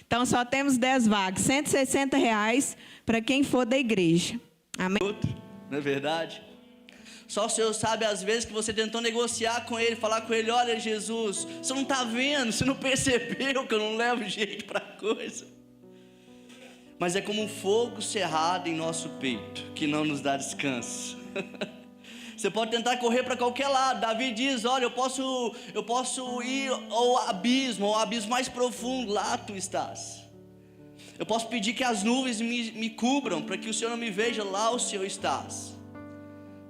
Então, só temos 10 vagas, R$ 160 para quem for da igreja. Amém? Não é verdade? Só o Senhor sabe as vezes que você tentou negociar com Ele, falar com Ele: olha, Jesus, você não está vendo, você não percebeu que eu não levo jeito para a coisa. Mas é como um fogo cerrado em nosso peito, que não nos dá descanso. Você pode tentar correr para qualquer lado. Davi diz: olha, eu posso ir ao abismo mais profundo, lá tu estás. Eu posso pedir que as nuvens me cubram, para que o Senhor não me veja, lá o Senhor estás.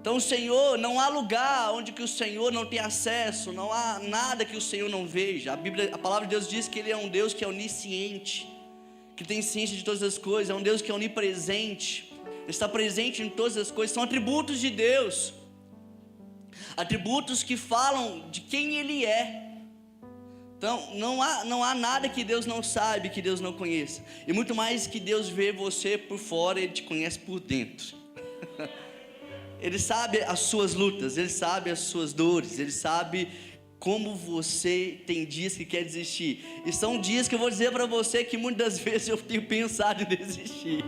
Então o Senhor, não há lugar onde que o Senhor não tem acesso, não há nada que o Senhor não veja. A palavra de Deus diz que Ele é um Deus que é onisciente, que tem ciência de todas as coisas, é um Deus que é onipresente, Ele está presente em todas as coisas, são atributos de Deus, atributos que falam de quem Ele é. Então não há nada que Deus não saiba, que Deus não conheça, e muito mais que Deus vê você por fora, Ele te conhece por dentro. Ele sabe as suas lutas, Ele sabe as suas dores, Ele sabe como você tem dias que quer desistir. E são dias que eu vou dizer para você que muitas vezes eu tenho pensado em desistir.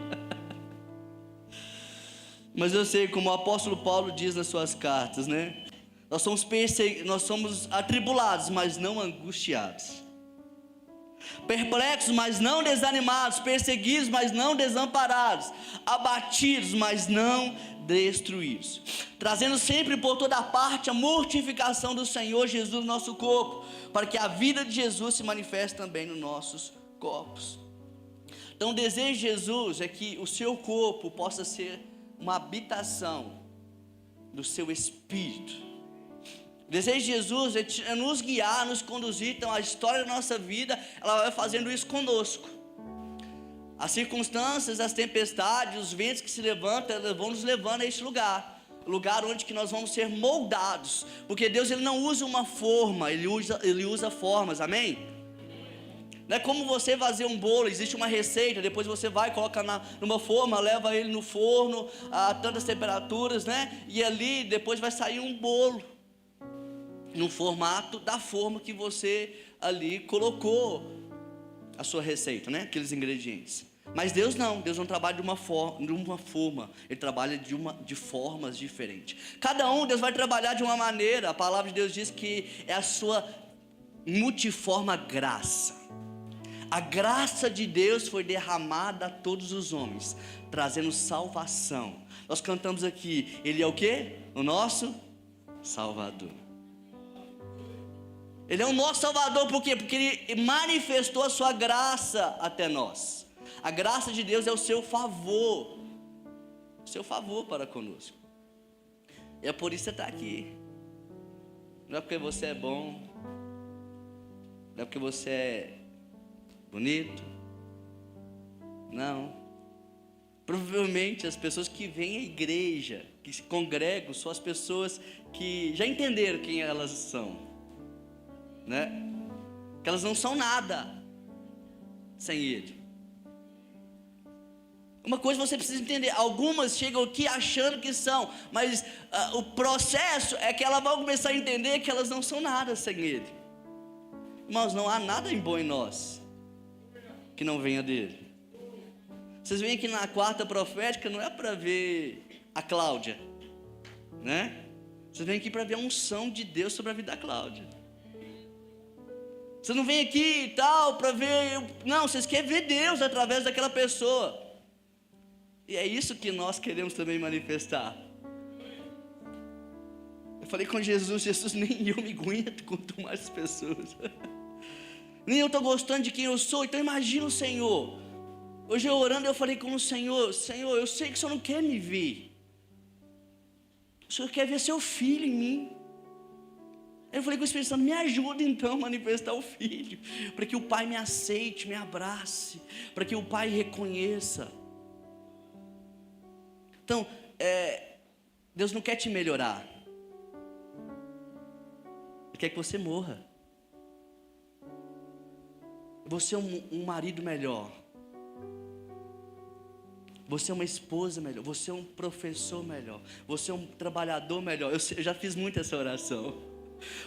Mas eu sei, como o apóstolo Paulo diz nas suas cartas, né? Nós somos atribulados, mas não angustiados. Perplexos, mas não desanimados. Perseguidos, mas não desamparados. Abatidos, mas não destruídos. Trazendo sempre por toda parte a mortificação do Senhor Jesus no nosso corpo, para que a vida de Jesus se manifeste também nos nossos corpos. Então o desejo de Jesus é que o seu corpo possa ser uma habitação do seu espírito. O desejo de Jesus é nos guiar, nos conduzir. Então a história da nossa vida, ela vai fazendo isso conosco. As circunstâncias, as tempestades, os ventos que se levantam, elas vão nos levando a este lugar onde que nós vamos ser moldados, porque Deus, Ele não usa uma forma, Ele usa formas, amém? Não é como você fazer um bolo, existe uma receita, depois você vai, coloca numa forma, leva ele no forno a tantas temperaturas, né? E ali depois vai sair um bolo, no formato da forma que você ali colocou a sua receita, né? Aqueles ingredientes. Mas Deus não trabalha de uma forma, Ele trabalha de formas diferentes. Cada um, Deus vai trabalhar de uma maneira. A palavra de Deus diz que é a sua multiforme graça. A graça de Deus foi derramada a todos os homens, trazendo salvação. Nós cantamos aqui, Ele é o quê? O nosso Salvador. Ele é o nosso Salvador, por quê? Porque Ele manifestou a sua graça até nós. A graça de Deus é o seu favor para conosco. E é por isso que você está aqui. Não é porque você é bom, não é porque você é bonito, não. Provavelmente as pessoas que vêm à igreja, que se congregam, são as pessoas que já entenderam quem elas são, né? Que elas não são nada sem Ele. Uma coisa você precisa entender: algumas chegam aqui achando que são, mas o processo é que elas vão começar a entender que elas não são nada sem Ele. Irmãos, não há nada em bom em nós que não venha dEle. Vocês veem aqui na quarta profética, não é para ver a Cláudia, né? Vocês vêm aqui para ver a unção de Deus sobre a vida da Cláudia. Você não vem aqui e tal para ver, não, vocês querem ver Deus através daquela pessoa. E é isso que nós queremos também manifestar. Eu falei com Jesus, nem eu me aguento quanto mais pessoas. Nem eu estou gostando de quem eu sou, então imagina o Senhor. Hoje eu orando, eu falei com o Senhor: Senhor, eu sei que o Senhor não quer me ver. O Senhor quer ver seu filho em mim. Eu falei com o Espírito Santo: me ajuda então a manifestar o Filho, para que o Pai me aceite, me abrace, para que o Pai reconheça. Então, Deus não quer te melhorar, Ele quer que você morra. Você é um marido melhor, você é uma esposa melhor, você é um professor melhor, você é um trabalhador melhor. Eu já fiz muito essa oração.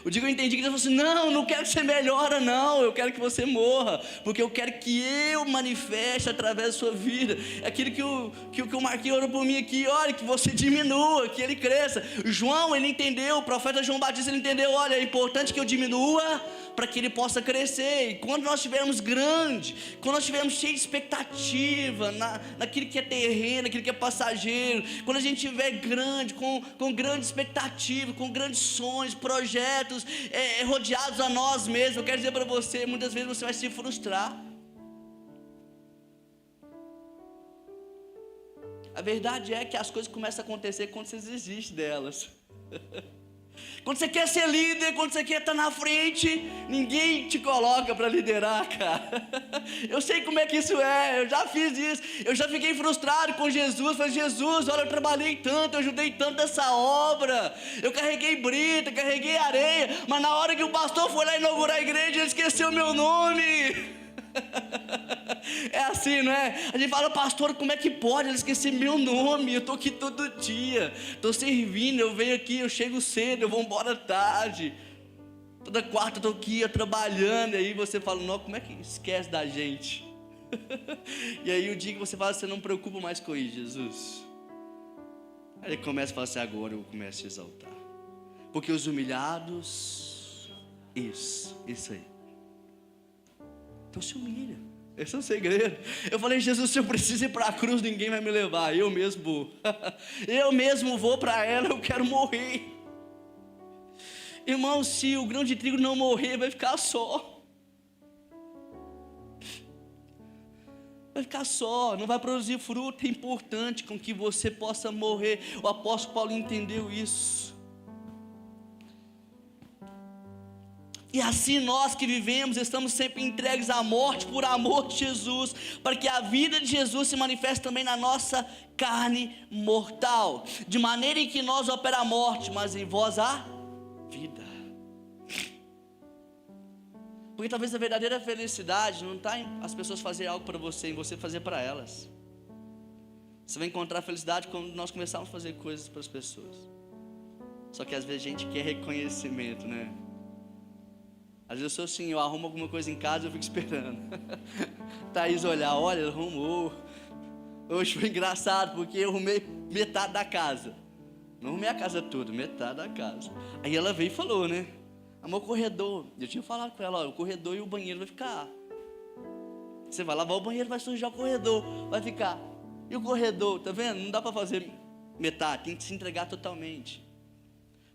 O dia que eu entendi que Deus falou assim, não quero que você melhore não, eu quero que você morra, porque eu quero que eu manifeste através da sua vida, aquilo que o Marquinhos orou por mim aqui, olha, que você diminua, que ele cresça. João, ele entendeu, o profeta João Batista, ele entendeu, olha, é importante que eu diminua, para que ele possa crescer. E quando nós estivermos grande, quando nós estivermos cheios de expectativa, naquilo que é terreno, naquilo que é passageiro, quando a gente estiver grande, com grande expectativa, com grandes sonhos, projetos, rodeados a nós mesmos, eu quero dizer para você, muitas vezes você vai se frustrar. A verdade é que as coisas começam a acontecer quando você desiste delas. Quando você quer ser líder, quando você quer estar na frente, ninguém te coloca para liderar, cara. Eu sei como é que isso é, eu já fiz isso, eu já fiquei frustrado com Jesus. Falei, Jesus, olha, eu trabalhei tanto, eu ajudei tanto nessa obra, eu carreguei brita, carreguei areia, mas na hora que o pastor foi lá inaugurar a igreja, ele esqueceu meu nome. É assim, não é? A gente fala, pastor, como é que pode ele esquecer meu nome? Eu estou aqui todo dia, estou servindo, eu venho aqui, eu chego cedo, eu vou embora tarde, toda quarta eu estou aqui, eu trabalhando. E aí você fala, não, como é que esquece da gente? E aí o dia que você fala, você não preocupa mais com isso, Jesus. Aí ele começa a falar assim, agora eu começo a te exaltar, porque os humilhados, isso aí. Então se humilha, esse é o segredo. Eu falei, Jesus, se eu preciso ir para a cruz, ninguém vai me levar, eu mesmo vou. Eu mesmo vou para ela, eu quero morrer. Irmão, se o grão de trigo não morrer, vai ficar só. Vai ficar só, não vai produzir fruto. É importante com que você possa morrer. O apóstolo Paulo entendeu isso. E assim nós que vivemos, estamos sempre entregues à morte por amor de Jesus, para que a vida de Jesus se manifeste também na nossa carne mortal, de maneira em que nós opera a morte, mas em vós a vida. Porque talvez a verdadeira felicidade não está em as pessoas fazerem algo para você, em você fazer para elas. Você vai encontrar felicidade quando nós começarmos a fazer coisas para as pessoas. Só que às vezes a gente quer reconhecimento, né? Às vezes eu sou assim, eu arrumo alguma coisa em casa e eu fico esperando Thaís olhar, olha, ela arrumou. Hoje foi engraçado, porque eu arrumei metade da casa. Não arrumei a casa toda, metade da casa. Aí ela veio e falou, né? Amor, corredor. Eu tinha falado com ela, ó, o corredor e o banheiro vai ficar. Você vai lavar o banheiro, vai sujar o corredor, vai ficar. E o corredor, tá vendo? Não dá para fazer metade, tem que se entregar totalmente.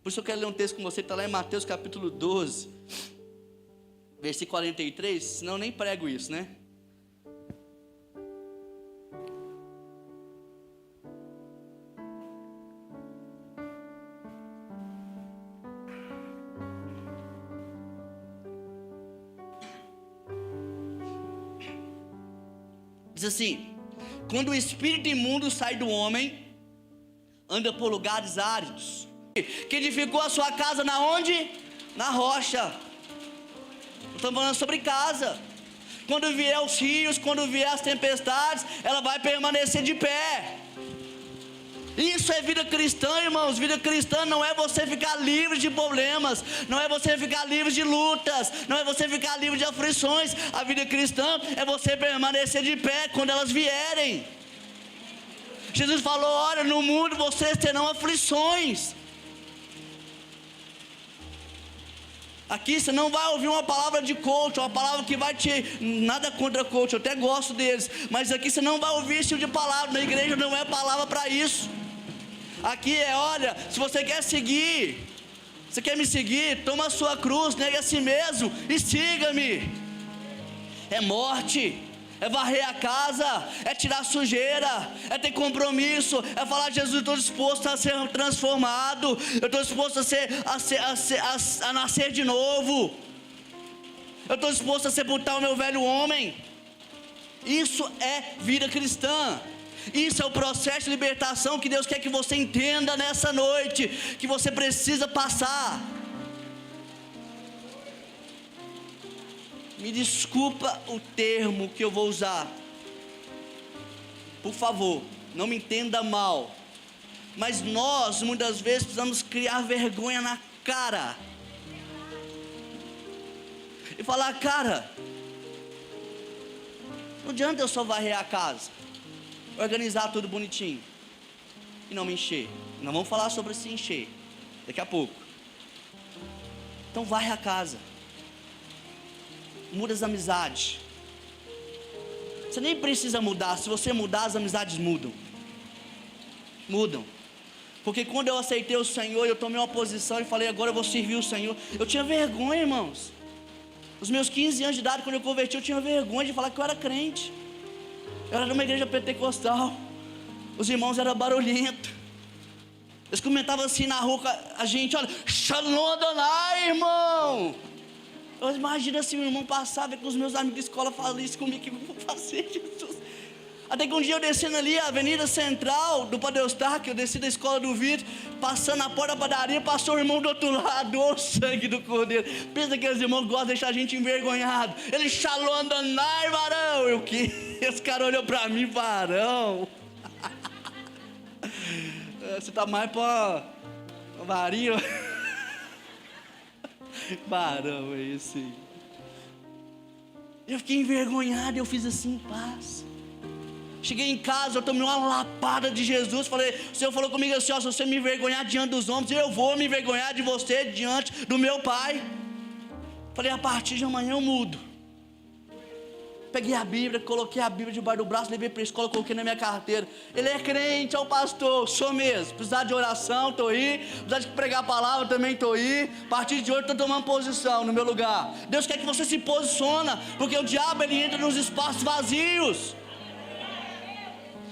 Por isso eu quero ler um texto com você, está lá em Mateus capítulo 12, versículo 43, senão eu nem prego isso, né? Diz assim: quando o espírito imundo sai do homem, anda por lugares áridos, que edificou a sua casa na onde? Na rocha. Estamos falando sobre casa. Quando vier os rios, quando vier as tempestades, ela vai permanecer de pé. Isso é vida cristã, irmãos. Vida cristã não é você ficar livre de problemas, não é você ficar livre de lutas, não é você ficar livre de aflições. A vida cristã é você permanecer de pé quando elas vierem. Jesus falou, olha, no mundo vocês terão aflições. Aqui você não vai ouvir uma palavra de coach, uma palavra que vai te... Nada contra coach, eu até gosto deles, mas aqui você não vai ouvir esse tipo de palavra. Na igreja não é palavra para isso. Aqui é, olha, se você quer seguir, você quer me seguir, toma a sua cruz, negue a si mesmo e siga-me. É morte, é varrer a casa, é tirar sujeira, é ter compromisso, é falar, Jesus, eu estou disposto a ser transformado, eu estou disposto a nascer de novo, eu estou disposto a sepultar o meu velho homem. Isso é vida cristã. Isso é o processo de libertação que Deus quer que você entenda nessa noite, que você precisa passar. Me desculpa o termo que eu vou usar, por favor, não me entenda mal, mas nós muitas vezes precisamos criar vergonha na cara falar, cara, não adianta eu só varrer a casa, organizar tudo bonitinho e não me encher. Nós vamos falar sobre se encher daqui a pouco. Então varre a casa, muda as amizades. Você nem precisa mudar, se você mudar, as amizades mudam. Porque quando eu aceitei o Senhor, eu tomei uma posição e falei, agora eu vou servir o Senhor. Eu tinha vergonha, irmãos. Os meus 15 anos de idade, quando eu converti, eu tinha vergonha de falar que eu era crente. Eu era numa igreja pentecostal. Os irmãos eram barulhentos. Eles comentavam assim na rua, a gente, olha, Shalom Adonai, irmão. Eu imagino assim, o irmão passava com os meus amigos de escola, falando isso comigo, o que eu vou fazer, Jesus? Até que um dia eu descendo ali a avenida central do Padre Eustáquio, eu desci da escola do Vitor, passando na porta da padaria, passou o irmão do outro lado, o sangue do Cordeiro. Pensa que aqueles irmãos gostam de deixar a gente envergonhado. Ele, Shalom Adonai, varão. Eu que? Esse cara olhou pra mim, varão. Você tá mais pra varinho. Varão, é isso aí. Eu fiquei envergonhado, eu fiz assim, paz. Cheguei em casa, eu tomei uma lapada de Jesus. Falei, o Senhor falou comigo assim, ó, se você me envergonhar diante dos homens, eu vou me envergonhar de você diante do meu Pai. Falei, a partir de amanhã eu mudo. Peguei a Bíblia, coloquei a Bíblia debaixo do braço, levei para a escola, coloquei na minha carteira. Ele é crente, é o pastor, sou mesmo. Precisar de oração, estou aí. Precisar de pregar a palavra, também estou aí. A partir de hoje estou tomando posição no meu lugar. Deus quer que você se posicione, porque o diabo ele entra nos espaços vazios.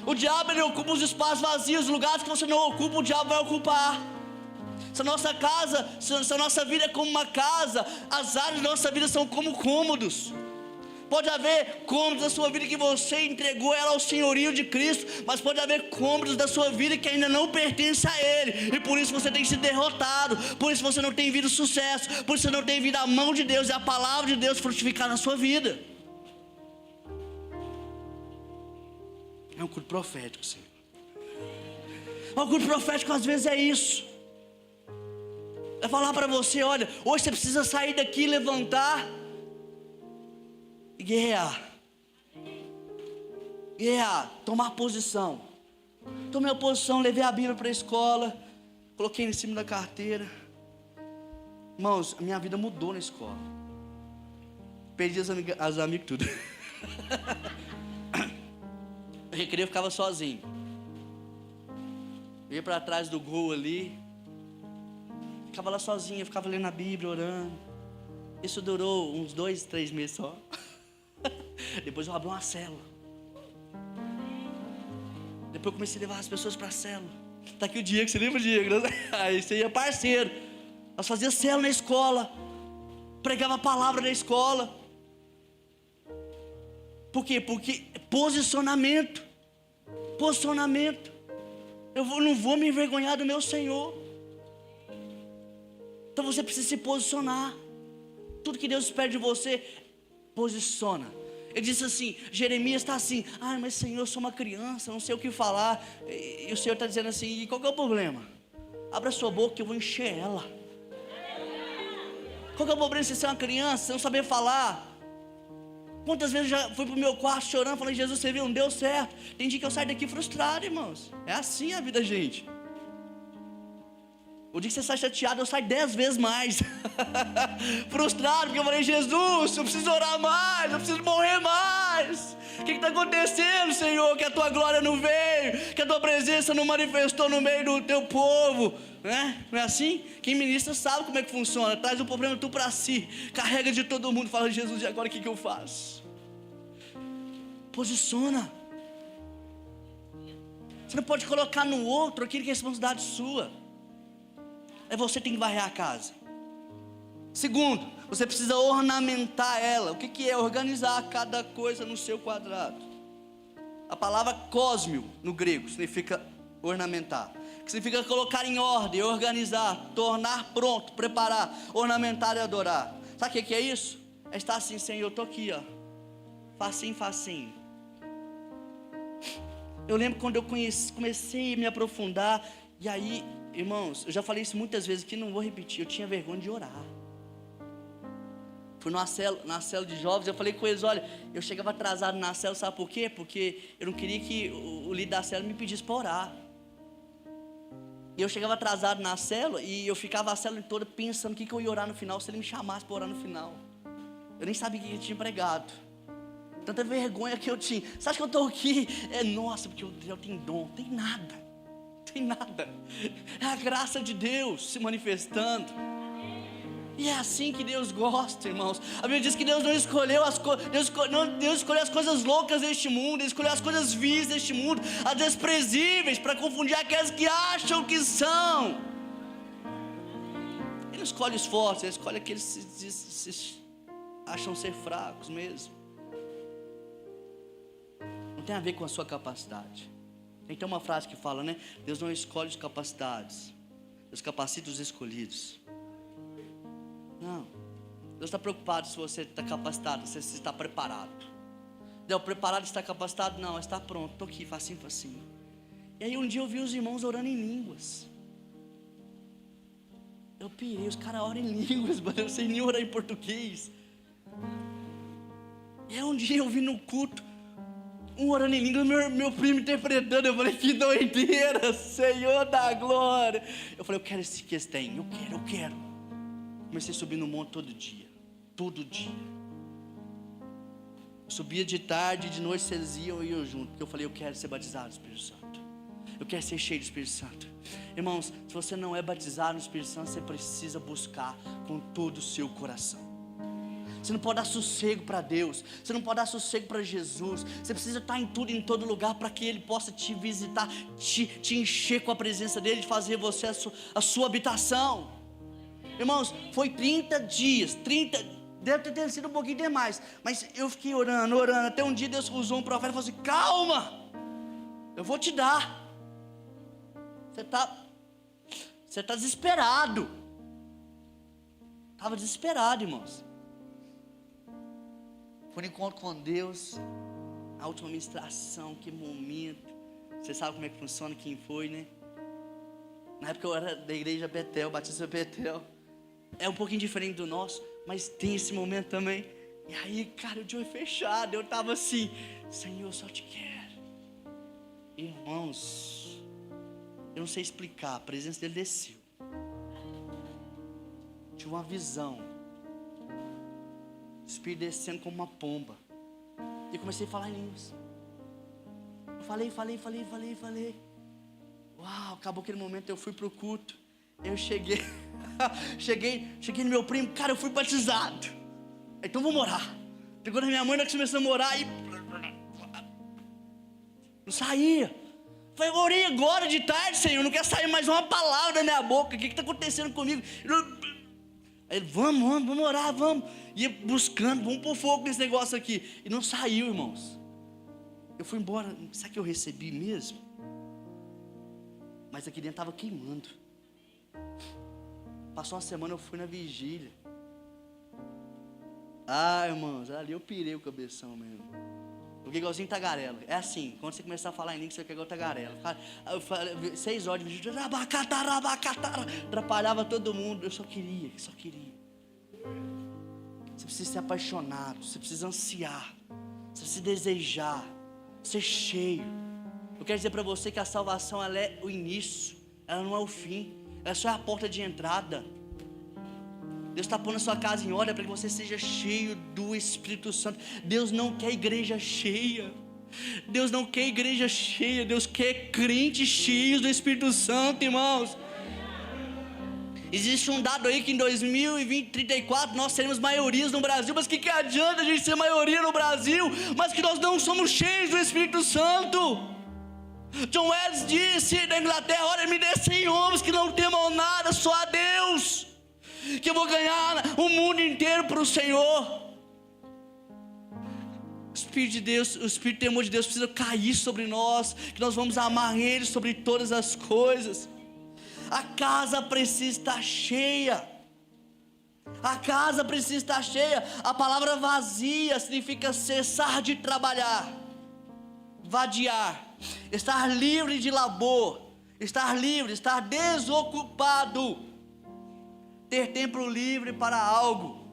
O diabo ele ocupa os espaços vazios, os lugares que você não ocupa, o diabo vai ocupar. Se a nossa casa, se a nossa vida é como uma casa, as áreas da nossa vida são como cômodos. Pode haver cômodos da sua vida que você entregou ela ao senhorio de Cristo, mas pode haver cômodos da sua vida que ainda não pertencem a Ele, e por isso você tem sido derrotado, por isso você não tem visto sucesso, por isso você não tem visto a mão de Deus e a palavra de Deus frutificar na sua vida. É um culto profético, Senhor. Um culto profético às vezes é isso. É falar para você, olha, hoje você precisa sair daqui, levantar e guerrear, tomar posição. Tomei a posição, levei a Bíblia para a escola, coloquei em cima da carteira. Irmãos, a minha vida mudou na escola. Perdi as amigos tudo. No recreio eu ficava sozinho. Eu ia para trás do gol ali, ficava lá sozinho, ficava lendo a Bíblia, orando. Isso durou uns 2, 3 meses só. Depois eu abri uma célula. Depois eu comecei a levar as pessoas para a célula. Está aqui o Diego, você lembra o Diego? Aí você ia parceiro. Nós fazíamos célula na escola, pregava a palavra na escola. Por quê? Porque posicionamento. Eu não vou me envergonhar do meu Senhor. Então você precisa se posicionar. Tudo que Deus espera de você, posiciona. Ele disse assim, Jeremias está assim, mas Senhor, eu sou uma criança, não sei o que falar. E o Senhor está dizendo assim, e qual que é o problema? Abra sua boca que eu vou encher ela. Qual que é o problema de você ser uma criança, não saber falar? Quantas vezes eu já fui para o meu quarto chorando, falando, Jesus, você viu, não deu certo. Tem dia que eu saio daqui frustrado, irmãos. É assim a vida, gente. O dia que você sai chateado, eu saio 10 vezes mais. Frustrado, porque eu falei, Jesus, eu preciso orar mais, eu preciso morrer mais. O que está acontecendo, Senhor? Que a tua glória não veio, que a tua presença não manifestou no meio do teu povo. Não é assim? Quem ministra sabe como é que funciona. Traz o problema tu para si, carrega de todo mundo, fala, Jesus, e agora o que eu faço? Posiciona. Você não pode colocar no outro aquilo que é responsabilidade sua. É você que tem que varrer a casa. Segundo, você precisa ornamentar ela. O que é organizar cada coisa no seu quadrado? A palavra cosmio no grego significa ornamentar, que significa colocar em ordem, organizar, tornar pronto, preparar, ornamentar e adorar. Sabe o que é isso? É estar assim, Senhor, eu estou aqui, ó, facinho. Eu lembro quando eu comecei a me aprofundar, e aí, irmãos, eu já falei isso muitas vezes aqui, não vou repetir, eu tinha vergonha de orar. fui na célula de jovens, eu falei com eles, olha, eu chegava atrasado na célula, sabe por quê? Porque eu não queria que o líder da célula me pedisse para orar. E eu chegava atrasado na célula e eu ficava a célula toda pensando o que eu ia orar no final, se ele me chamasse para orar no final. Eu nem sabia o que ele tinha pregado. Tanta vergonha que eu tinha. Você acha que eu estou aqui? Nossa, porque eu tenho dom. Tem nada. Tem nada. É a graça de Deus se manifestando. E é assim que Deus gosta, irmãos. A Bíblia diz que Deus não escolheu Deus escolheu as coisas loucas deste mundo. Ele escolheu as coisas vis deste mundo, as desprezíveis, para confundir aquelas que acham que são. Ele não escolhe os fortes, ele escolhe aqueles que se acham ser fracos mesmo. Não tem a ver com a sua capacidade. Tem uma frase que fala, né? Deus não escolhe os capacitados, Deus capacita os escolhidos. Não, Deus está preocupado se você está capacitado, se você está preparado. Deus, preparado está capacitado? Não, está pronto, estou aqui, facinho, facinho. E aí um dia eu vi os irmãos orando em línguas. Eu pirei, os caras oram em línguas, mas eu não sei nem orar em português. E aí um dia eu vi no culto, um orando em línguas, meu primo interpretando. Eu falei, que doideira, Senhor da glória. Eu falei, eu quero esse que eles têm, eu quero. Comecei a subir no monte todo dia. Eu subia de tarde, de noite vocês iam e eu junto. Porque eu falei, eu quero ser batizado no Espírito Santo. Eu quero ser cheio do Espírito Santo. Irmãos, se você não é batizado no Espírito Santo, você precisa buscar com todo o seu coração. Você não pode dar sossego para Deus. Você não pode dar sossego para Jesus. Você precisa estar em tudo, em todo lugar, para que Ele possa te visitar, te encher com a presença dEle, de fazer você a sua habitação. Irmãos, foi 30 dias, deve ter sido um pouquinho demais, mas eu fiquei orando, até um dia Deus usou um profeta e falou assim, calma, eu vou te dar. Você está desesperado. Estava desesperado, irmãos. Foi um encontro com Deus, a última ministração, que momento. Você sabe como é que funciona, quem foi, né? Na época eu era da igreja Betel, Batista Betel. É um pouquinho diferente do nosso, mas tem esse momento também. E aí, cara, o de olho fechado, eu estava assim, Senhor, eu só te quero. Irmãos, eu não sei explicar, a presença dele desceu. Tive uma visão, o Espírito descendo como uma pomba. E eu comecei a falar em línguas. Eu falei. Uau, acabou aquele momento, eu fui pro culto. Eu cheguei no meu primo, cara, eu fui batizado. Então vamos orar. Pegou na minha mãe, nós começamos a orar e não saía. Falei, orei agora de tarde, Senhor, não quer sair mais uma palavra da minha boca. O que está acontecendo comigo? Aí ele, vamos orar, vamos. Ia buscando, vamos pôr fogo nesse negócio aqui. E não saiu, irmãos. Eu fui embora, sabe o que eu recebi mesmo? Mas aqui dentro estava queimando. Passou uma semana, eu fui na vigília. Irmãos, ali eu pirei o cabeção mesmo. Eu fiquei igualzinho tagarela. É assim, quando você começar a falar em língua, você fica igual tagarela. Eu falei, 6 horas de vigília, rabacatara, atrapalhava todo mundo. Eu só queria. Você precisa ser apaixonado, você precisa ansiar, você precisa desejar, ser cheio. Eu quero dizer para você que a salvação, ela é o início, ela não é o fim. Ela só é a porta de entrada. Deus está pondo a sua casa em ordem para que você seja cheio do Espírito Santo. Deus não quer igreja cheia. Deus não quer igreja cheia. Deus quer crentes cheios do Espírito Santo, irmãos. Existe um dado aí que em 2034 nós seremos maiorias no Brasil. Mas que adianta a gente ser maioria no Brasil, mas que nós não somos cheios do Espírito Santo? John Wesley disse da Inglaterra, olha, me dê 100 homens que não temam nada, só a Deus, que eu vou ganhar o mundo inteiro para o Senhor. O Espírito de Deus, o Espírito temor de Deus precisa cair sobre nós, que nós vamos amar Ele sobre todas as coisas. A casa precisa estar cheia. A casa precisa estar cheia. A palavra vazia significa cessar de trabalhar, vadiar, estar livre de labor, estar desocupado, ter tempo livre para algo,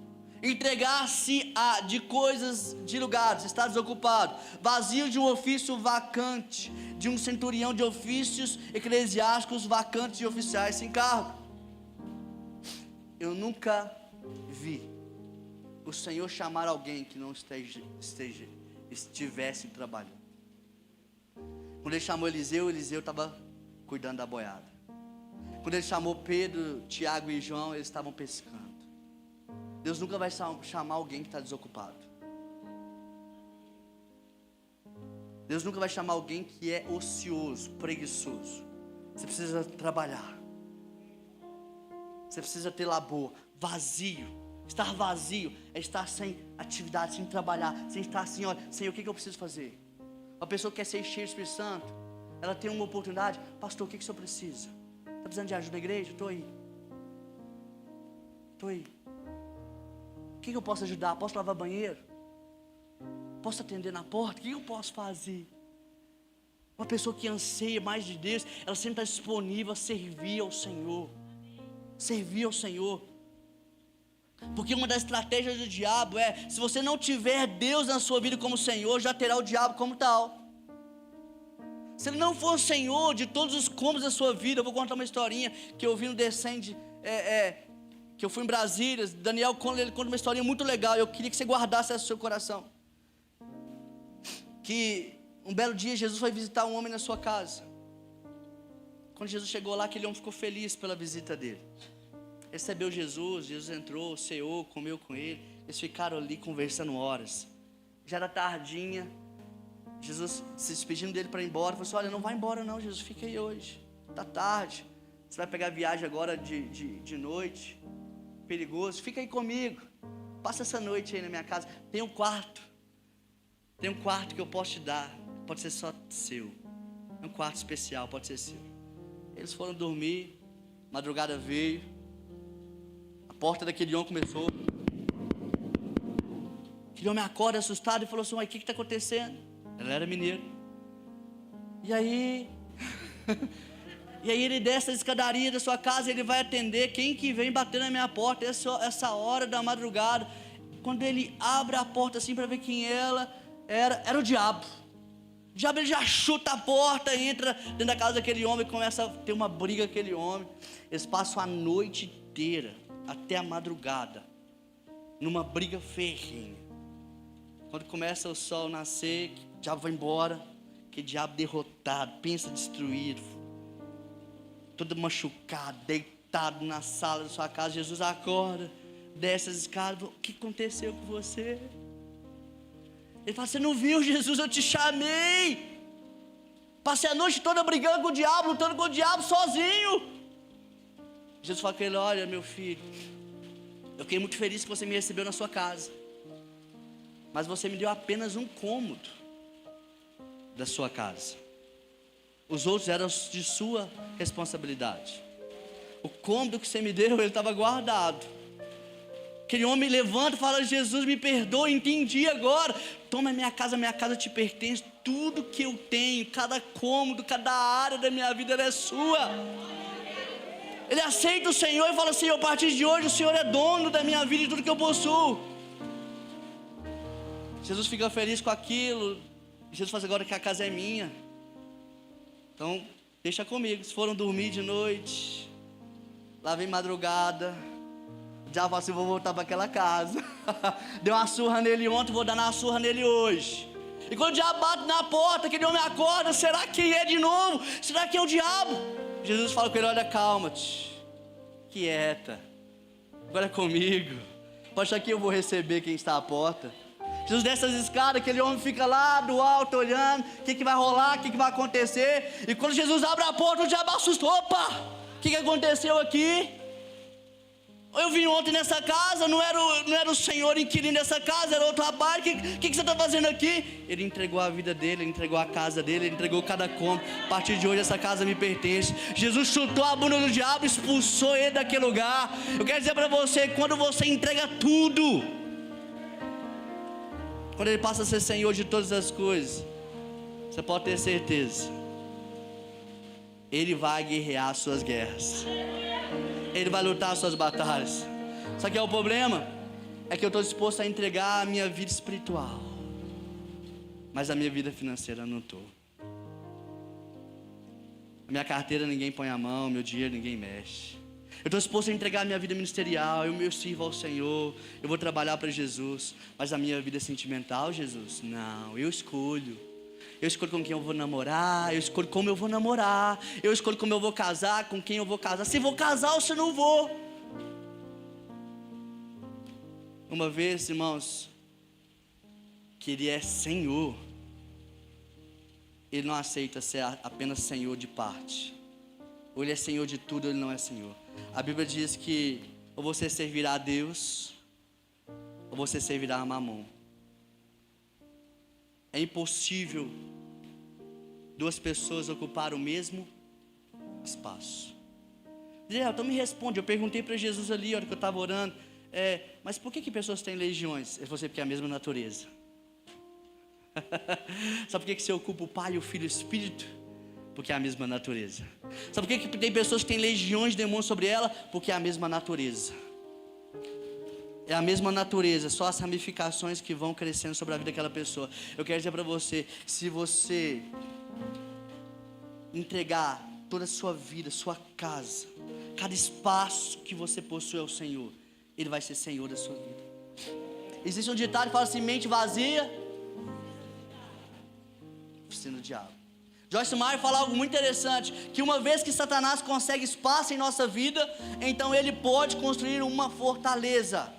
entregar-se a de coisas, de lugares, está desocupado, vazio de um ofício vacante, de um centurião de ofícios eclesiásticos vacantes de oficiais sem cargo. Eu nunca vi o Senhor chamar alguém que não estivesse trabalhando. Quando ele chamou Eliseu, Eliseu estava cuidando da boiada. Quando ele chamou Pedro, Tiago e João, eles estavam pescando. Deus nunca vai chamar alguém que está desocupado. Deus nunca vai chamar alguém que é ocioso, preguiçoso. Você precisa trabalhar. Você precisa ter labor. Vazio. Estar vazio é estar sem atividade, sem trabalhar, sem estar assim, olha, Senhor, o que eu preciso fazer? Uma pessoa que quer ser cheia do Espírito Santo, ela tem uma oportunidade. Pastor, o que o senhor precisa? Está precisando de ajuda na igreja? Estou aí. Estou aí. O que eu posso ajudar? Posso lavar banheiro? Posso atender na porta? O que eu posso fazer? Uma pessoa que anseia mais de Deus, ela sempre está disponível a servir ao Senhor. Servir ao Senhor. Porque uma das estratégias do diabo é, se você não tiver Deus na sua vida como Senhor, já terá o diabo como tal. Se ele não for Senhor de todos os cômodos da sua vida, eu vou contar uma historinha que eu vi no Descende, que eu fui em Brasília. Daniel ele conta uma historinha muito legal. Eu queria que você guardasse essa no seu coração. Que um belo dia Jesus foi visitar um homem na sua casa. Quando Jesus chegou lá, aquele homem ficou feliz pela visita dele. Recebeu Jesus, Jesus entrou, ceou, comeu com ele. Eles ficaram ali conversando horas. Já era tardinha. Jesus se despedindo dele para ir embora. Falou assim, olha, não vai embora não, Jesus, fica aí hoje. Está tarde. Você vai pegar viagem agora de noite. Perigoso, fica aí comigo. Passa essa noite aí na minha casa. Tem um quarto. Tem um quarto que eu posso te dar. Pode ser só seu. É um quarto especial, pode ser seu. Eles foram dormir. Madrugada veio. A porta daquele homem começou. Aquele homem acorda assustado e falou assim, o que está acontecendo? Ela era mineiro. E aí ele desce a escadaria da sua casa, ele vai atender quem que vem bater na minha porta, essa hora da madrugada. Quando ele abre a porta assim para ver quem ela era o diabo. O diabo, ele já chuta a porta, entra dentro da casa daquele homem, começa a ter uma briga com aquele homem. Eles passam a noite inteira, até a madrugada, numa briga ferrenha. Quando começa o sol nascer, o diabo vai embora, aquele diabo derrotado, pensa destruído, todo machucado, deitado na sala da sua casa. Jesus acorda, desce as escadas, o que aconteceu com você? Ele fala, você não viu, Jesus, eu te chamei. Passei a noite toda brigando com o diabo, lutando com o diabo sozinho. Jesus fala com ele, olha meu filho, eu fiquei muito feliz que você me recebeu na sua casa, mas você me deu apenas um cômodo da sua casa. Os outros eram de sua responsabilidade. O cômodo que você me deu, ele estava guardado. Aquele homem levanta e fala, Jesus, me perdoa, entendi agora. Toma minha casa te pertence. Tudo que eu tenho, cada cômodo, cada área da minha vida, ela é sua. Ele aceita o Senhor e fala assim, a partir de hoje o Senhor é dono da minha vida e de tudo que eu possuo. Jesus fica feliz com aquilo. Jesus fala, agora que a casa é minha, então deixa comigo. Eles foram dormir de noite. Lá vem madrugada. O diabo fala assim, vou voltar para aquela casa. Deu uma surra nele ontem, vou dar uma surra nele hoje. E quando o diabo bate na porta, aquele homem acorda, será que é de novo? Será que é o diabo? Jesus fala com ele, olha, calma-te, quieta, agora é comigo. Pode achar que eu vou receber quem está à porta. Jesus desce as escadas, aquele homem fica lá do alto olhando, o que vai rolar, o que vai acontecer. E quando Jesus abre a porta, o diabo assusta, opa, o que aconteceu aqui? Eu vim ontem nessa casa, não era o Senhor inquilino dessa casa, era outro rapaz, o que você está fazendo aqui? Ele entregou a vida dele, ele entregou a casa dele, ele entregou cada cômodo. A partir de hoje essa casa me pertence. Jesus chutou a bunda do diabo, expulsou ele daquele lugar. Eu quero dizer para você, quando você entrega tudo, quando ele passa a ser Senhor de todas as coisas, você pode ter certeza, ele vai guerrear as suas guerras, ele vai lutar as suas batalhas. Sabe o que é o problema? é que eu estou disposto a entregar a minha vida espiritual, mas a minha vida financeira eu não estou. A minha carteira ninguém põe a mão, meu dinheiro ninguém mexe. Eu estou disposto a entregar a minha vida ministerial, eu sirvo ao Senhor, eu vou trabalhar para Jesus, mas a minha vida sentimental, Jesus, não, eu escolho com quem eu vou namorar, eu escolho como eu vou namorar, eu escolho como eu vou casar, com quem eu vou casar, se vou casar ou se não vou. Uma vez, irmãos, que Ele é Senhor, Ele não aceita ser apenas Senhor de parte. Ou Ele é Senhor de tudo, ou Ele não é Senhor. A Bíblia diz que ou você servirá a Deus, ou você servirá a Mamon. É impossível duas pessoas ocupar o mesmo espaço. Israel, então me responde. Eu perguntei para Jesus ali, a hora que eu estava orando, mas por que pessoas têm legiões? Ele falou assim, porque é a mesma natureza. Sabe por que você ocupa o Pai, o Filho e o Espírito? Porque é a mesma natureza. Sabe por que tem pessoas que têm legiões de demônios sobre ela? Porque é a mesma natureza. É a mesma natureza, só as ramificações que vão crescendo sobre a vida daquela pessoa. Eu quero dizer para você, se você entregar toda a sua vida, sua casa, cada espaço que você possui ao Senhor, Ele vai ser Senhor da sua vida. Existe um ditado que fala assim, mente vazia, oficina do diabo. Joyce Meyer fala algo muito interessante, que uma vez que Satanás consegue espaço em nossa vida, então ele pode construir uma fortaleza.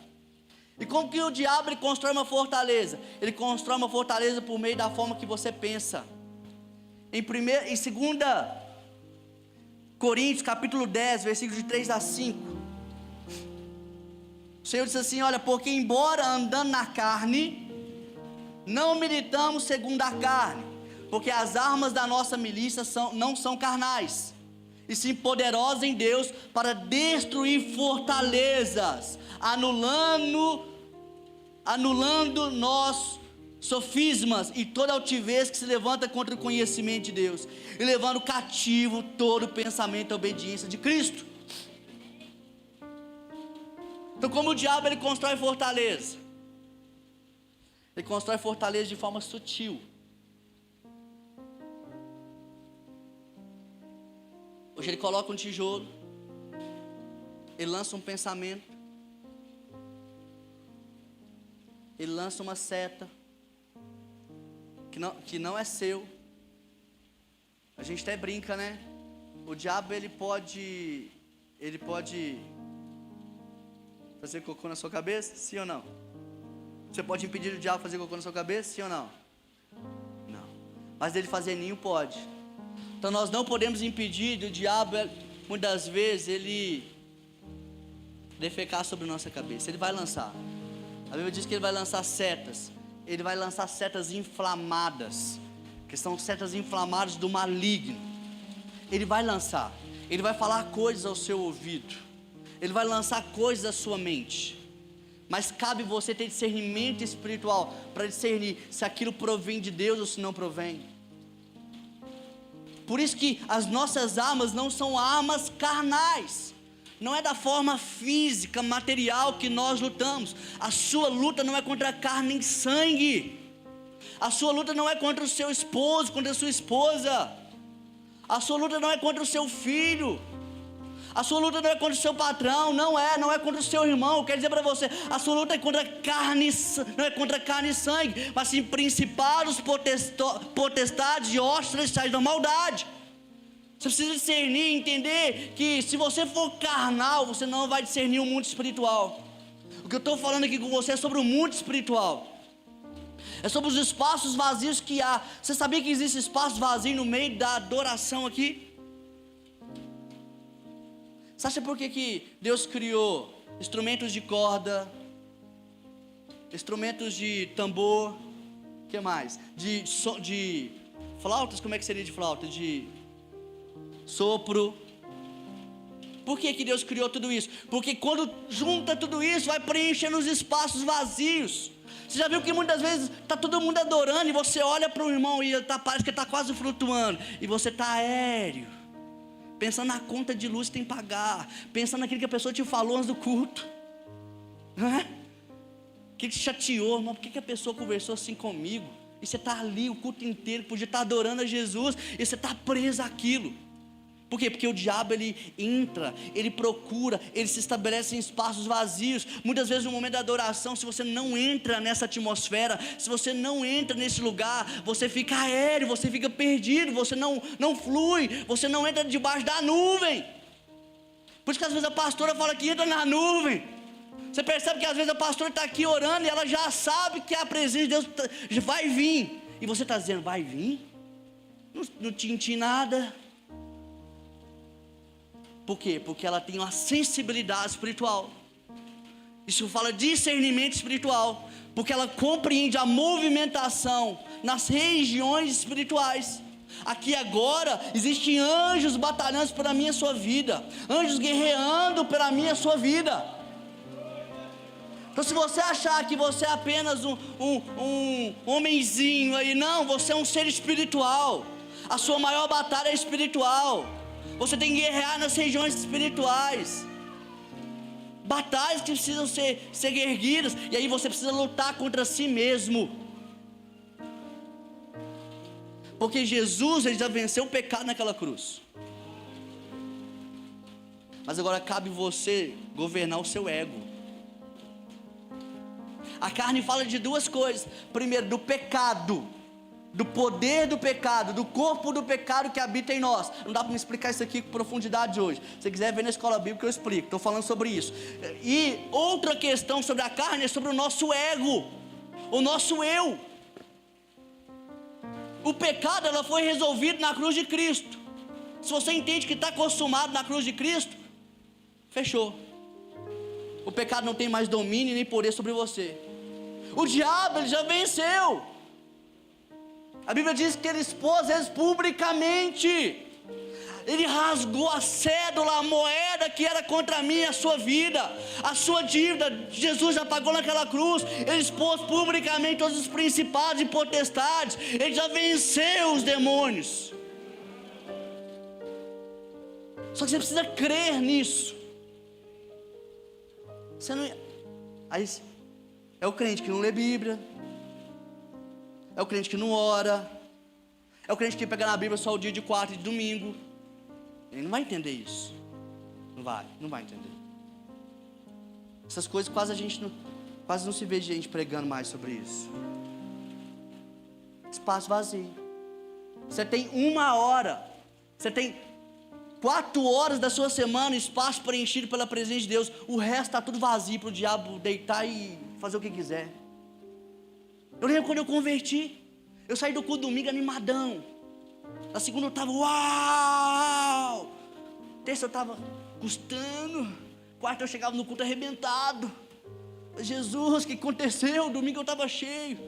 E como que o diabo ele constrói uma fortaleza? Ele constrói uma fortaleza por meio da forma que você pensa. Em 2 Coríntios capítulo 10, versículos de 3 a 5, o Senhor diz assim, olha, porque embora andando na carne, não militamos segundo a carne, porque as armas da nossa milícia não são carnais, e sim poderosas em Deus para destruir fortalezas, anulando nós sofismas e toda altivez que se levanta contra o conhecimento de Deus, e levando cativo todo pensamento à obediência de Cristo. Então, como o diabo ele constrói fortaleza? Ele constrói fortaleza de forma sutil. Hoje ele coloca um tijolo, ele lança um pensamento, ele lança uma seta que não é seu. A gente até brinca, né? O diabo ele pode fazer cocô na sua cabeça, sim ou não? Você pode impedir o diabo de fazer cocô na sua cabeça, sim ou não? Não. Mas dele fazer ninho pode. Então nós não podemos impedir do diabo, muitas vezes, ele defecar sobre nossa cabeça. Ele vai lançar. A Bíblia diz que ele vai lançar setas. Ele vai lançar setas inflamadas, que são setas inflamadas do maligno. Ele vai lançar. Ele vai falar coisas ao seu ouvido. Ele vai lançar coisas à sua mente. Mas cabe você ter discernimento espiritual para discernir se aquilo provém de Deus ou se não provém. Por isso que as nossas armas não são armas carnais. Não é da forma física, material que nós lutamos. A sua luta não é contra carne nem sangue. A sua luta não é contra o seu esposo, contra a sua esposa. A sua luta não é contra o seu filho. A sua luta não é contra o seu patrão, não é contra o seu irmão. Quero dizer para você, a sua luta é contra carne, não é contra carne e sangue, mas sim principados, potestades e hostes celestiais da maldade. Você precisa discernir e entender que se você for carnal, você não vai discernir o mundo espiritual. O que eu estou falando aqui com você é sobre o mundo espiritual. É sobre os espaços vazios que há. Você sabia que existe espaço vazio no meio da adoração aqui? Você acha por que Deus criou instrumentos de corda, instrumentos de tambor, o que mais? De flautas, como é que seria de flauta? De sopro. Por que Deus criou tudo isso? Porque quando junta tudo isso, vai preenchendo os espaços vazios. Você já viu que muitas vezes está todo mundo adorando e você olha para o irmão e parece que está quase flutuando, e você está aéreo, pensando na conta de luz que tem que pagar, pensando naquilo que a pessoa te falou antes do culto, não é? O que te chateou, irmão? Por que a pessoa conversou assim comigo? E você está ali o culto inteiro, podia estar adorando a Jesus, e você está preso àquilo. Por quê? Porque o diabo, ele entra, ele procura, ele se estabelece em espaços vazios. Muitas vezes no momento da adoração, se você não entra nessa atmosfera, se você não entra nesse lugar, você fica aéreo, você fica perdido, você não flui, você não entra debaixo da nuvem. Por isso que às vezes a pastora fala que entra na nuvem. Você percebe que às vezes a pastora está aqui orando e ela já sabe que a presença de Deus vai vir. E você está dizendo, vai vir? Não tinha nada. Por quê? Porque ela tem uma sensibilidade espiritual. Isso fala discernimento espiritual. Porque ela compreende a movimentação nas regiões espirituais. Aqui agora existem anjos batalhando pela minha e sua vida. Anjos guerreando pela minha e sua vida. Então se você achar que você é apenas um homenzinho aí, não, você é um ser espiritual. A sua maior batalha é espiritual. Você tem que guerrear nas regiões espirituais. Batalhas que precisam ser erguidas. E aí você precisa lutar contra si mesmo. Porque Jesus, ele já venceu o pecado naquela cruz. Mas agora cabe você governar o seu ego. A carne fala de duas coisas. Primeiro, do pecado, do poder do pecado, do corpo do pecado que habita em nós. Não dá para me explicar isso aqui com profundidade hoje. Se você quiser ver na escola bíblica eu explico, estou falando sobre isso. E outra questão sobre a carne é sobre o nosso ego, o nosso eu. O pecado, ela foi resolvido na cruz de Cristo. Se você entende que está consumado na cruz de Cristo, fechou. O pecado não tem mais domínio nem poder sobre você. O diabo, ele já venceu. A Bíblia diz que ele expôs eles publicamente. Ele rasgou a cédula, a moeda que era contra mim e a sua vida, a sua dívida. Jesus já pagou naquela cruz. Ele expôs publicamente todos os principados e potestades. Ele já venceu os demônios. Só que você precisa crer nisso. Você não... Aí é o crente que não lê Bíblia, é o crente que não ora, é o crente que pega na Bíblia só o dia de quarta e de domingo. Ele não vai entender isso. Não vai entender. Essas coisas quase não se vê gente pregando mais sobre isso. Espaço vazio. Você tem 1 hora, você tem 4 horas da sua semana, espaço preenchido pela presença de Deus. O resto está tudo vazio para o diabo deitar e fazer o que quiser. Eu lembro quando eu converti, eu saí do culto domingo animadão. Na segunda eu estava, uau! Terça eu estava gostando. Quarta eu chegava no culto arrebentado. Jesus, o que aconteceu? Domingo eu estava cheio.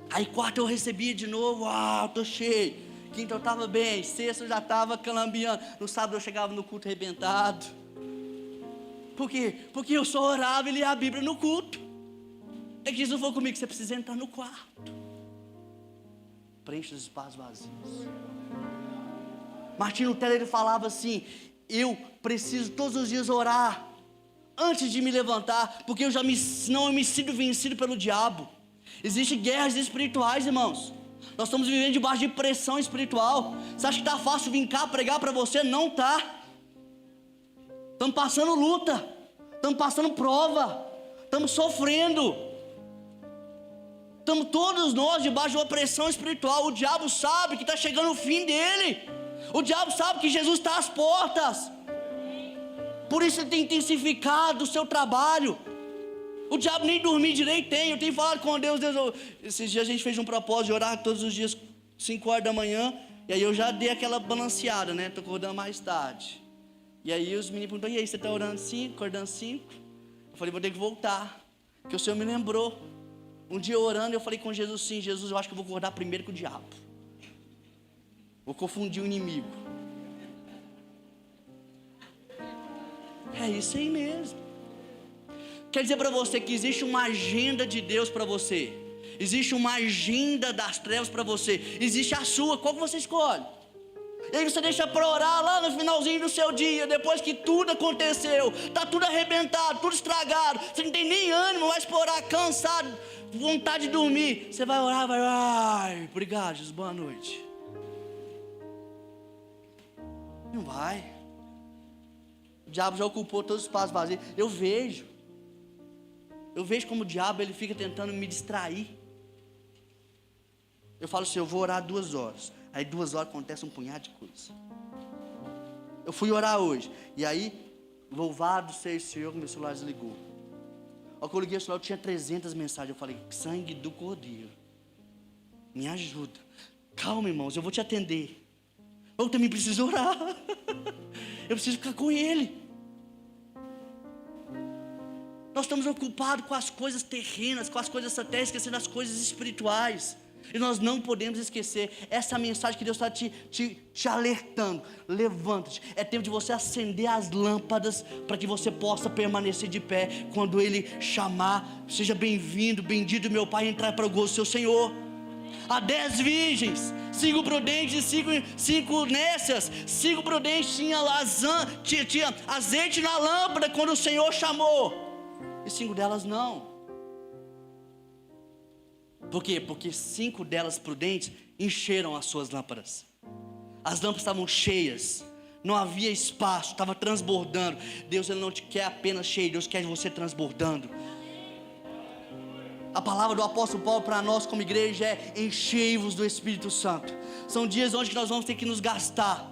Aí quarta eu recebia de novo, uau, estou cheio. Quinta eu estava bem, sexta eu já estava calambiando. No sábado eu chegava no culto arrebentado. Por quê? Porque eu só orava e lia a Bíblia no culto. É que Jesus falou comigo, você precisa entrar no quarto. Preenche os espaços vazios. Martim Lutero, ele falava assim: eu preciso todos os dias orar antes de me levantar, porque senão eu me sinto vencido pelo diabo. Existem guerras espirituais, irmãos. Nós estamos vivendo debaixo de pressão espiritual. Você acha que está fácil vir cá pregar para você? Não está. Estamos passando luta, estamos passando prova, estamos sofrendo. Estamos todos nós debaixo de uma pressão espiritual. O diabo sabe que está chegando o fim dele. O diabo sabe que Jesus está às portas. Por isso ele tem intensificado o seu trabalho. O diabo nem dormir direito tem. Eu tenho falado com Deus. Esses dias a gente fez um propósito de orar todos os dias 5 horas da manhã. E aí eu já dei aquela balanceada, né? Estou acordando mais tarde. E aí os meninos perguntam: e aí, você está orando 5, acordando 5? Eu falei: vou ter que voltar, porque o Senhor me lembrou. Um dia orando, eu falei com Jesus: sim, Jesus, eu acho que eu vou acordar primeiro que o diabo. Vou confundir o inimigo. É isso aí mesmo. Quer dizer para você que existe uma agenda de Deus para você. Existe uma agenda das trevas para você. Existe a sua, qual que você escolhe? E aí você deixa para orar lá no finalzinho do seu dia, depois que tudo aconteceu, está tudo arrebentado, tudo estragado, você não tem nem ânimo mais para orar, cansado, vontade de dormir. Você vai orar, vai, ai, obrigado, Jesus, boa noite. Não vai. O diabo já ocupou todos os espaços vazios. Eu vejo como o diabo ele fica tentando me distrair. Eu falo assim, eu vou orar 2 horas. Aí 2 horas acontece um punhado de coisa. Eu fui orar hoje. E aí, louvado seja o Senhor, que meu celular desligou. Ao que eu liguei o celular, eu tinha 300 mensagens. Eu falei, sangue do Cordeiro, me ajuda. Calma, irmãos, eu vou te atender. Eu também preciso orar. Eu preciso ficar com Ele. Nós estamos ocupados com as coisas terrenas, com as coisas satélite, esquecendo as coisas espirituais. E nós não podemos esquecer essa mensagem que Deus está te alertando. Levanta-te. É tempo de você acender as lâmpadas para que você possa permanecer de pé quando Ele chamar. Seja bem-vindo, bendito meu Pai, entrar para o gozo do seu Senhor. Há 10 virgens, 5 prudentes e 5 nécias. 5 prudentes tinha azeite na lâmpada quando o Senhor chamou, e 5 delas não. Por quê? Porque 5 delas prudentes encheram as suas lâmpadas. As lâmpadas estavam cheias, não havia espaço, estava transbordando. Deus ele não te quer apenas cheio, Deus quer você transbordando. A palavra do apóstolo Paulo para nós como igreja é: enchei-vos do Espírito Santo. São dias onde nós vamos ter que nos gastar,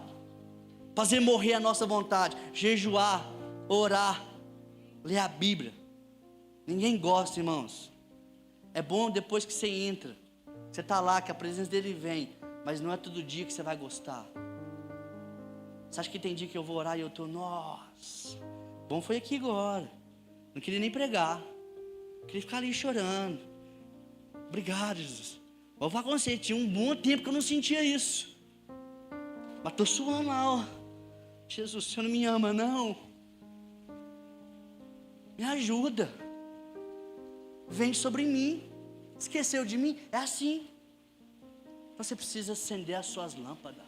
fazer morrer a nossa vontade, jejuar, orar, ler a Bíblia. Ninguém gosta, irmãos. É bom depois que você entra, você está lá, que a presença dele vem, mas não é todo dia que você vai gostar. Você acha que tem dia que eu vou orar e eu estou, nossa, bom foi aqui agora, não queria nem pregar, queria ficar ali chorando. Obrigado, Jesus. Vou falar com você, tinha um bom tempo que eu não sentia isso, mas estou suando lá, ó. Jesus, o Senhor não me ama não? Me ajuda. Vem sobre mim. Esqueceu de mim? É assim. Você precisa acender as suas lâmpadas.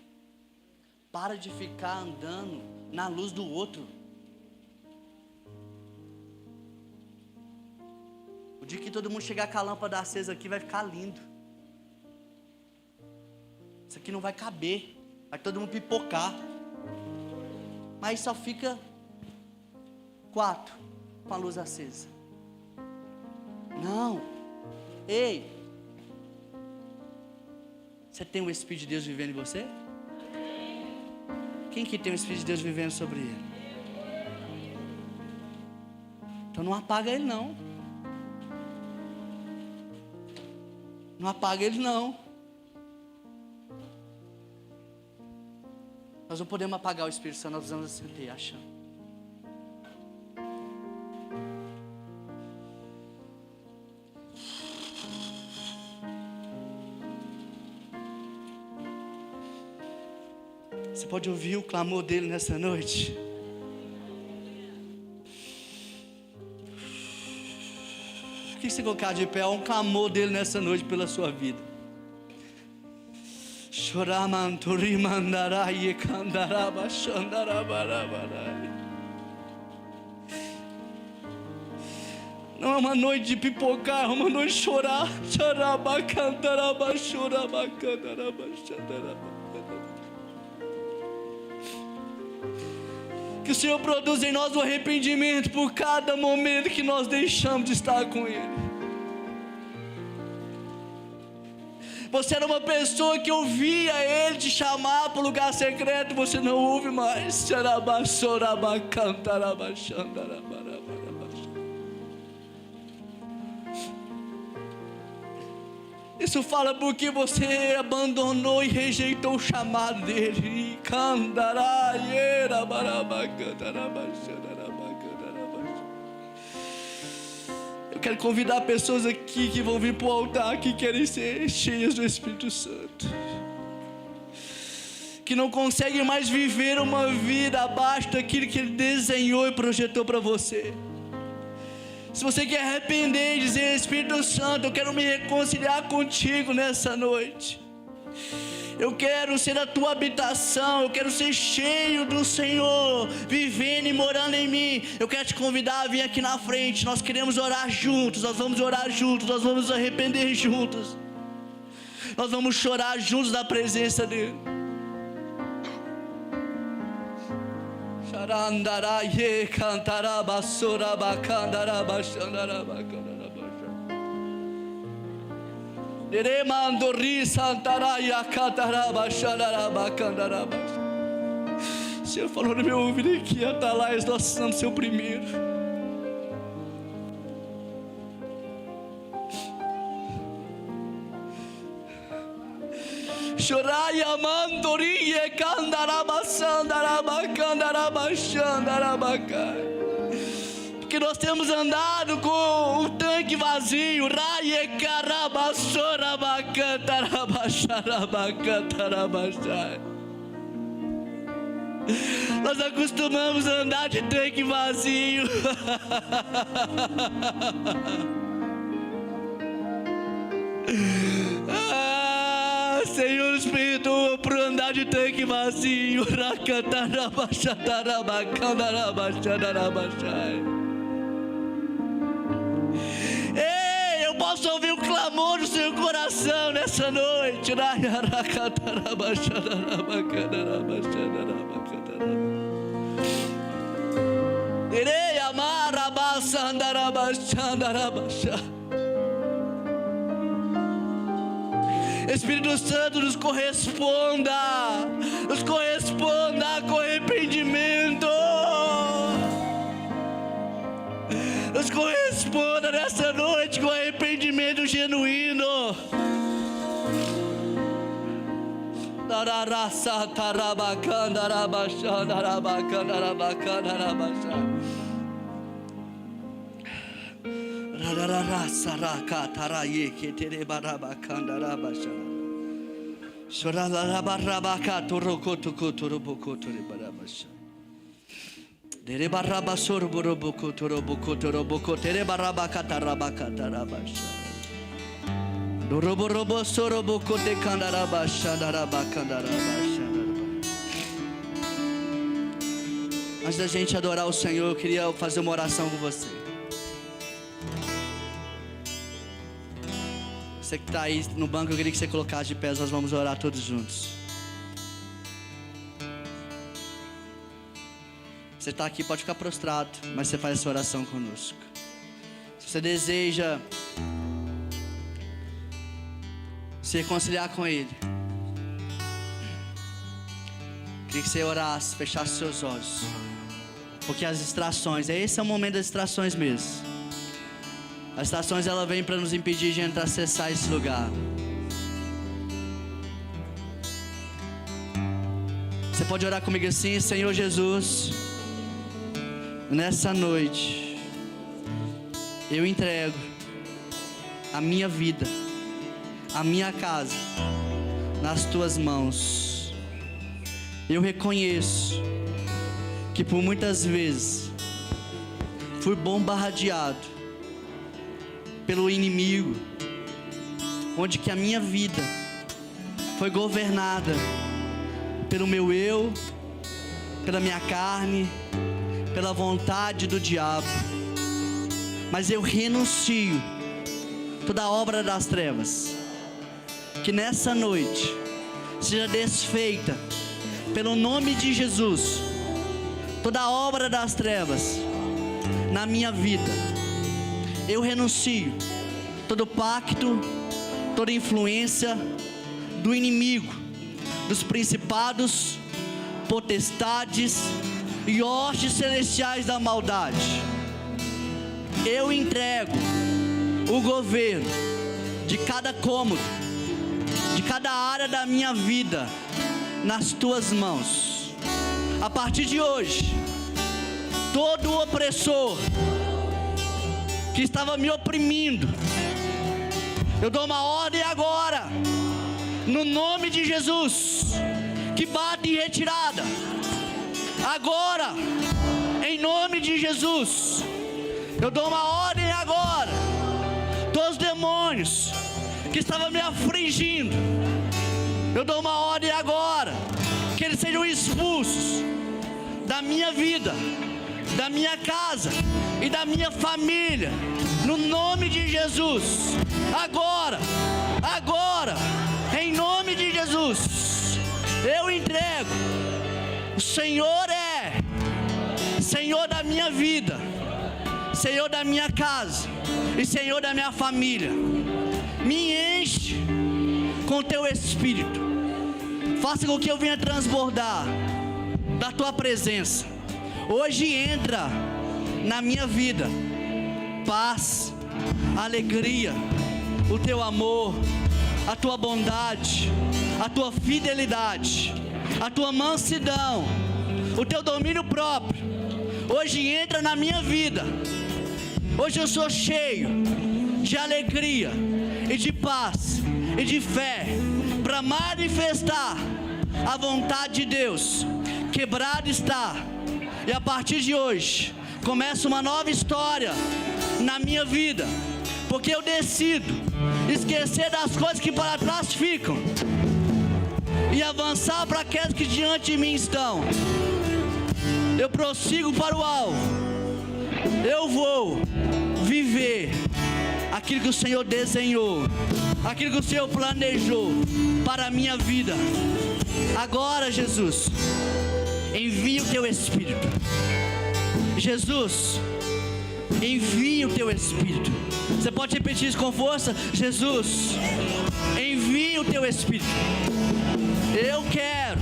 Para de ficar andando na luz do outro. O dia que todo mundo chegar com a lâmpada acesa aqui vai ficar lindo. Isso aqui não vai caber. Vai todo mundo pipocar. Mas só fica 4 com a luz acesa. Não. Ei, você tem o Espírito de Deus vivendo em você? Quem que tem o Espírito de Deus vivendo sobre ele? Então não apaga ele não. Não apaga ele não. Nós não podemos apagar o Espírito Santo, nós precisamos acender, achando. Você pode ouvir o clamor dele nessa noite? O que você colocar de pé? É um clamor dele nessa noite pela sua vida. Não é uma noite de pipocar, é uma noite de chorar. Que o Senhor produza em nós o arrependimento por cada momento que nós deixamos de estar com Ele. Você era uma pessoa que ouvia Ele te chamar para o lugar secreto, você não ouve mais. Isso fala porque você abandonou e rejeitou o chamado dele. Eu quero convidar pessoas aqui que vão vir para o altar, que querem ser cheias do Espírito Santo, que não conseguem mais viver uma vida abaixo daquilo que Ele desenhou e projetou para você. Se você quer arrepender e dizer: Espírito Santo, eu quero me reconciliar contigo nessa noite, Eu quero ser a tua habitação, eu quero ser cheio do Senhor, vivendo e morando em mim. Eu quero te convidar a vir aqui na frente. Nós queremos orar juntos, nós vamos orar juntos, nós vamos nos arrepender juntos. Nós vamos chorar juntos na presença dele. Xarandaraye cantarabasura bacandarabachandarabacandarabacha. Deremandori santaraya cantarabachandarabacandarabacha. O Senhor falou no meu ouvido que Atalaias nós somos seu primeiro. Choraya mandorie candarabachandarabacandarabacandarabacai. Porque nós temos andado com o tanque vazio. Raie carabassorabacantarabacarabacai. Nós acostumamos a andar de tanque vazio. Senhor, nos perdoa por andar de tanque vazio. Ei, eu posso ouvir o clamor do seu coração nessa noite. Irei amar a Espírito Santo, nos corresponda com arrependimento, nos corresponda nessa noite com arrependimento genuíno. Antes da gente adorar o Senhor, eu queria fazer uma oração com você. Você que está aí no banco, eu queria que você colocasse de pé, nós vamos orar todos juntos. Você está aqui, pode ficar prostrado, mas você faz essa oração conosco. Se você deseja se reconciliar com Ele, queria que você orasse, fechasse seus olhos, porque as distrações, esse é o momento das distrações mesmo. As distrações, ela vem para nos impedir de entrar, acessar esse lugar. Você pode orar comigo assim: Senhor Jesus, nessa noite eu entrego a minha vida, a minha casa nas tuas mãos. Eu reconheço que por muitas vezes fui bombardeado pelo inimigo, onde que a minha vida foi governada pelo meu eu, pela minha carne, pela vontade do diabo. Mas eu renuncio toda a obra das trevas, que nessa noite seja desfeita pelo nome de Jesus, toda a obra das trevas na minha vida. Eu renuncio todo pacto, toda influência do inimigo, dos principados, potestades e hostes celestiais da maldade. Eu entrego o governo de cada cômodo, de cada área da minha vida nas tuas mãos. A partir de hoje, todo opressor que estava me oprimindo, eu dou uma ordem agora, no nome de Jesus, que bata em retirada. Agora, em nome de Jesus, eu dou uma ordem agora. Todos os demônios que estavam me afligindo, Eu dou uma ordem agora, que eles sejam expulsos da minha vida, da minha casa e da minha família, no nome de Jesus. Agora, em nome de Jesus, eu entrego. O Senhor é Senhor da minha vida, Senhor da minha casa e Senhor da minha família. Me enche com teu Espírito. Faça com que eu venha transbordar da tua presença. Hoje entra na minha vida paz, alegria, o teu amor, a tua bondade, a tua fidelidade, a tua mansidão, o teu domínio próprio. Hoje entra na minha vida. Hoje eu sou cheio de alegria e de paz e de fé para manifestar a vontade de Deus. Quebrado está, e a partir de hoje começa uma nova história na minha vida, porque eu decido esquecer das coisas que para trás ficam e avançar para aquelas que diante de mim estão. Eu prossigo para o alvo. Eu vou viver aquilo que o Senhor desenhou, aquilo que o Senhor planejou para a minha vida. Agora, Jesus, envia o teu Espírito. Jesus, envia o teu Espírito. Você pode repetir isso com força? Jesus, envia o teu Espírito. Eu quero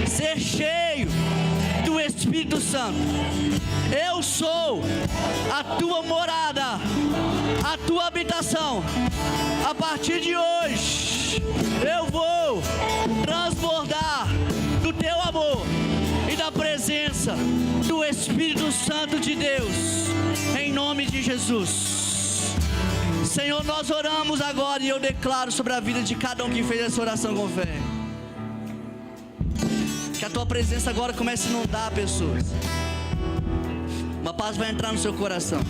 ser cheio do Espírito Santo. Eu sou a tua morada, a tua habitação. A partir de hoje, eu vou transbordar do teu amor e da presença do Espírito Santo de Deus, em nome de Jesus. Senhor, nós oramos agora e eu declaro sobre a vida de cada um que fez essa oração com fé, que a tua presença agora comece a inundar pessoas. Uma paz vai entrar no seu coração.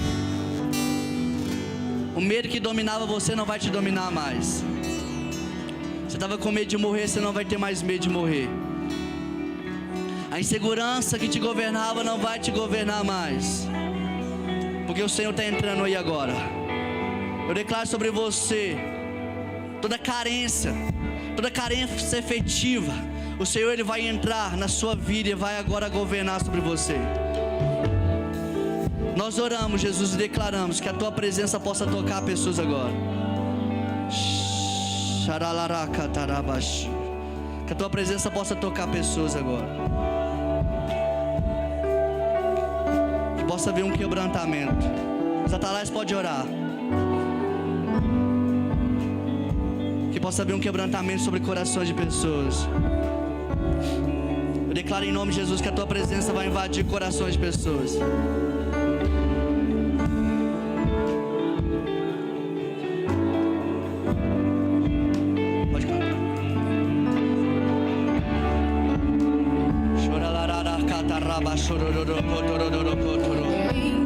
O medo que dominava você não vai te dominar mais. Você estava com medo de morrer, você não vai ter mais medo de morrer. A insegurança que te governava não vai te governar mais, porque o Senhor está entrando aí agora. Eu declaro sobre você toda carência efetiva. O Senhor, Ele vai entrar na sua vida e vai agora governar sobre você. Nós oramos, Jesus, e declaramos que a tua presença possa tocar pessoas agora. Que a tua presença possa tocar pessoas agora. Que possa haver um quebrantamento. Satanás pode orar. Que possa haver um quebrantamento sobre corações de pessoas. Eu declaro em nome de Jesus que a tua presença vai invadir corações de pessoas. Pode cantar. Chorararara cataraba chorororo cotororo cotoro.